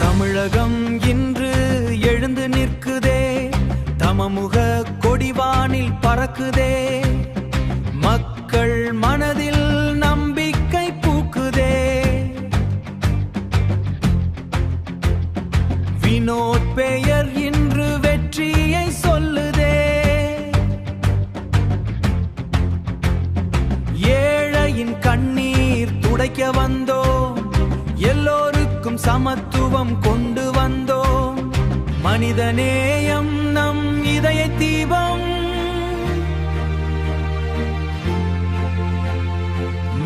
தமிழகம் இன்று எழுந்து நிற்குதே, தமமுக கொடிவானில் பறக்குதே, மக்கள் மனதில் நம்பிக்கை பூக்குதே. வினோத் பெயர் இன்று வெற்றியை சொல்லுதே. ஏழையின் கண்ணீர் துடைக்க வந்தோம், எல்லோருக்கும் சமத்துவம் கொண்டு வந்தோம். மனிதநேயம் நம் இதய தீபம்,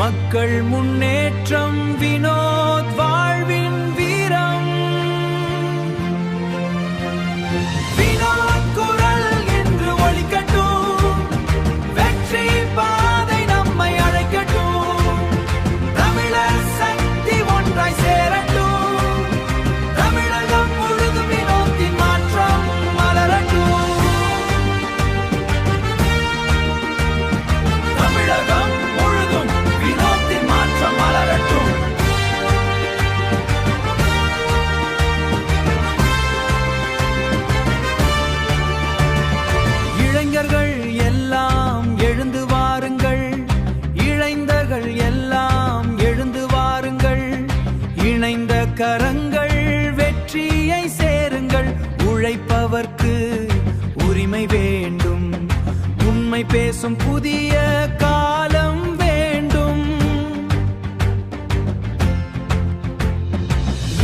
மக்கள் முன்னேற்றம் வினோத் வாழ்வின் வீரம். வினோத் குரல் என்று ஒலிக்கட்டும், வெற்றி பாதை நம்மை அழைக்கட்டும். தமிழர் சக்தி ஒன்றாய் சேரட்டும், தமிழகம் முழுதும் வினோத்தின் மாற்றம் மலரட்டும். தமிழகம் முழுதும் வினோத்தின் மாற்றம் மலரட்டும். இளைஞர்கள் எல்லாம் எழுந்து வாருங்கள், இளைஞர்கள் எல்லாம் எழுந்து வாருங்கள். இணைந்த கரங்கள் வெற்றியை சேருங்கள். உழைப்பவர்க்கு உரிமை வேண்டும், உண்மை பேசும் புதிய காலம் வேண்டும்.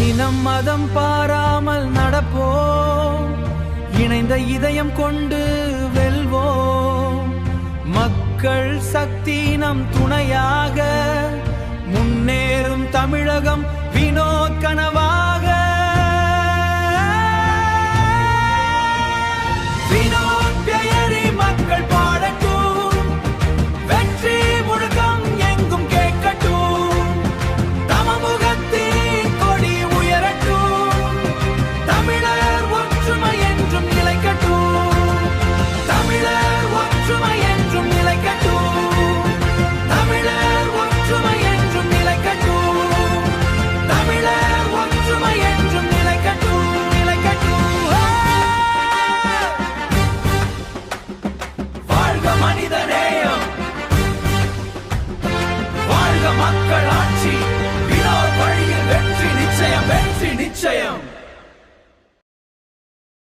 இனம் மதம் பாராமல் நடப்போம், இணைந்த இதயம் கொண்டு வெல்வோம். மக்கள் சக்தி நம் துணையாக, முன்னேறும் தமிழகம் வினோத் கனவா.